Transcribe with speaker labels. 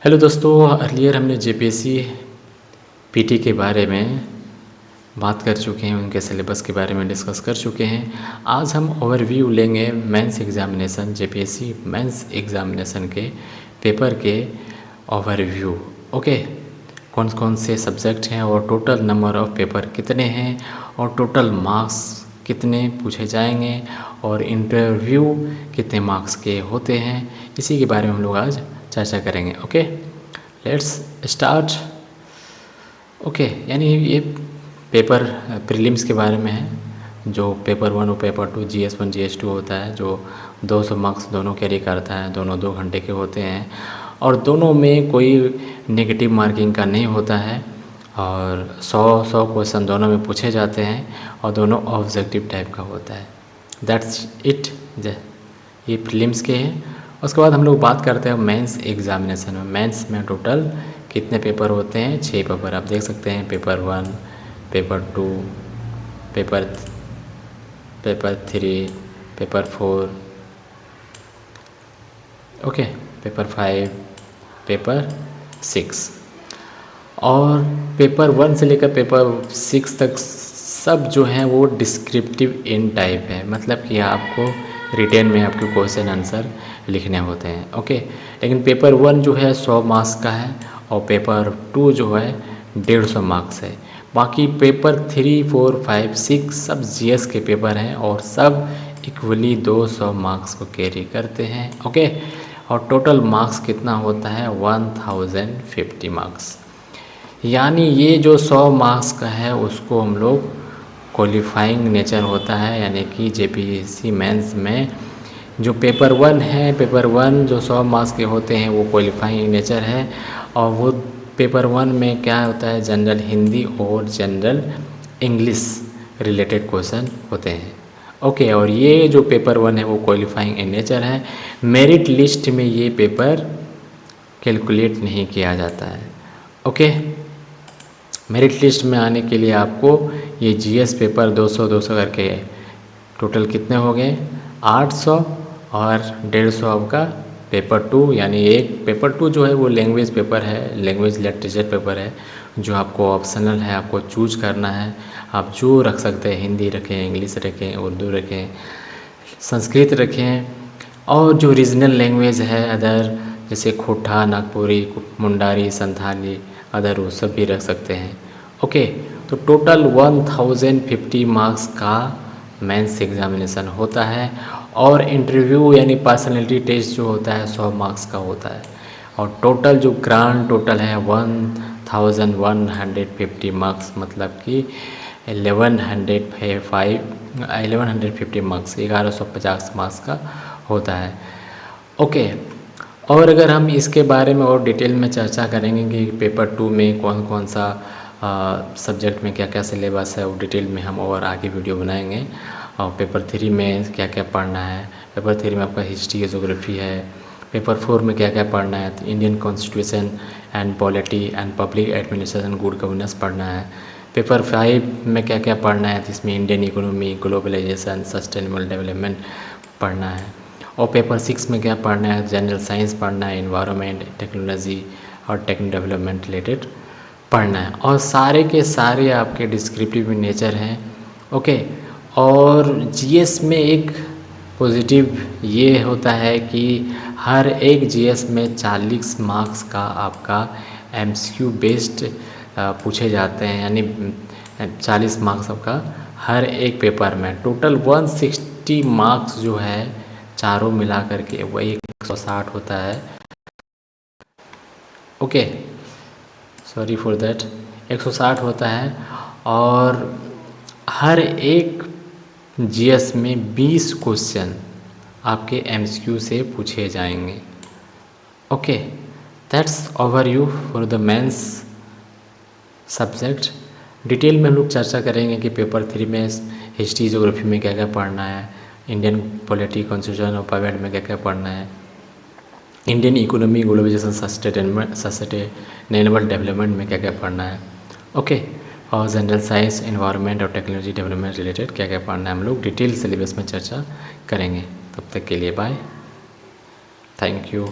Speaker 1: Hello दोस्तों, earlier हमने JPSC PT के बारे में बात कर चुके हैं, उनके सिलेबस के बारे में डिस्कस कर चुके हैं। आज हम ओवरव्यू लेंगे mains examination, JPSC mains examination के पेपर के ओवरव्यू। ओके, कौन कौन से सब्जेक्ट हैं और टोटल नंबर ऑफ़ पेपर कितने हैं और टोटल मार्क्स कितने पूछे जाएंगे और इंटरव्यू कितने मार्क्स के होते हैं, इसी के बारे में हम लोग आज चर्चा करेंगे। Okay, let's start. ओके, यानी ये पेपर प्रीलिम्स के बारे में है। जो पेपर 1 और पेपर 2 GS1 GS2 होता है, जो 200 मार्क्स दोनों कैरी करता है, दोनों 2 घंटे के होते हैं और दोनों में कोई नेगेटिव मार्किंग का नहीं होता है और 100 क्वेश्चन दोनों में पूछे जाते हैं और दोनों ऑब्जेक्टिव टाइप का होता है। That's it. ये प्रीलिम्स के हैं। उसके बाद हम लोग बात करते हैं मेंस एग्ज़ामिनेशन में। मेंस में टोटल कितने पेपर होते हैं? 6 पेपर आप देख सकते हैं। Paper 1, paper 2, paper 3, paper 4, okay, paper 5, paper 6 और पेपर 1 से लेकर पेपर 6 तक सब जो हैं वो डिस्क्रिप्टिव इन टाइप है, मतलब कि आपको रिटेन में आपके क्वेश्चन आंसर लिखने होते हैं। ओके, लेकिन पेपर 1 जो है 100 मार्क्स का है और पेपर 2 जो है 150 मार्क्स है। बाकी पेपर 3, 4, 5, 6 सब जीएस के पेपर हैं और सब इक्वली 200 मार्क्स को कैरी करते हैं। ओके, और टोटल मार्क्स कितना होता है? 1050 मार्क्स। यानी ये जो 100 मार्क्स का है उसको हम लोग क्वालिफाइंग नेचर होता है, यानी कि जेपीएससी मेंस में जो पेपर 1 है, पेपर 1 जो 100 मार्क्स के होते हैं वो क्वालिफाइंग नेचर है। और वो पेपर 1 में क्या होता है? जनरल हिंदी और जनरल इंग्लिश रिलेटेड क्वेश्चन होते हैं। ओके, और ये जो पेपर 1 है वो क्वालिफाइंग इन नेचर है। मेरिट लिस्ट में ये पेपर कैलकुलेट नहीं किया जाता है। ओके, मेरिट लिस्ट में आने के लिए आपको ये जीएस पेपर 200 करके टोटल कितने हो गए? 800 और 150 आपका पेपर 2, यानी एक पेपर 2 जो है वो लैंग्वेज पेपर है, लैंग्वेज लिटरेचर पेपर है, जो आपको ऑप्शनल है, आपको चूज करना है। आप जो रख सकते हैं, हिंदी रखें, इंग्लिश रखें, उर्दू रखें, संस्कृत रखें, और जो रीजनल लैंग्वेज है अदर, जैसे खोटा, नागपुरी, मुंडारी, संथाली, अदर वो सब भी रख सकते हैं। ओके, तो टोटल 1050 मार्क्स का मेंस एग्ज़ामिनेशन होता है और इंटरव्यू यानी पर्सनैलिटी टेस्ट जो होता है 100 मार्क्स का होता है और टोटल जो ग्रांड टोटल है 1150 मार्क्स, मतलब कि 1150 मार्क्स, 1150 मार्क्स का होता है। ओके, और अगर हम इसके बारे में और डिटेल में चर्चा करेंगे कि पेपर 2 में कौन कौन सा सब्जेक्ट में क्या क्या सिलेबस है, वो डिटेल में हम और आगे वीडियो बनाएंगे। और पेपर 3 में क्या क्या पढ़ना है, पेपर 3 में आपका हिस्ट्री, ज्योग्राफी है। पेपर 4 में क्या क्या पढ़ना है? तो Indian constitution and polity and public administration, good governance पढ़ना है। पेपर 5 में क्या क्या पढ़ना है? तो इसमें Indian economy, globalisation, sustainable development पढ़ना है। और पेपर 6 में क्या पढ़ना है? जनरल साइंस पढ़ना है, एनवायरनमेंट, टेक्नोलॉजी और टेक्नो डेवलपमेंट रिलेटेड पढ़ना है। और सारे के सारे आपके डिस्क्रिप्टिव नेचर हैं। ओके, और जीएस में एक पॉजिटिव ये होता है कि हर एक जीएस में 40 मार्क्स का आपका एमसीक्यू बेस्ड पूछे जाते हैं, यानी 40 मार्क्स आपका हर एक पेपर में। टोटल 160 मार्क्स जो है चारों मिला करके वही 160 होता है। ओके, सॉरी फॉर दैट, 160 होता है और हर एक जीएस में 20 क्वेश्चन आपके एमसीक्यू से पूछे जाएंगे। Okay, that's overview for the mains subject. Detail में हम लोग चर्चा करेंगे कि पेपर 3 में हिस्ट्री, ज्योग्राफी में क्या क्या पढ़ना है, इंडियन पॉलिटी, कॉन्स्टिट्यूशन और पवेड में क्या क्या पढ़ना है, Indian economy, globalisation, sustainable development में क्या क्या पढ़ना है। ओके, और जनरल साइंस, एनवायरनमेंट और टेक्नोलॉजी डेवलपमेंट रिलेटेड क्या क्या पढ़ना है, हम लोग डिटेल सिलेबस में चर्चा करेंगे। तब तक के लिए बाय, थैंक यू।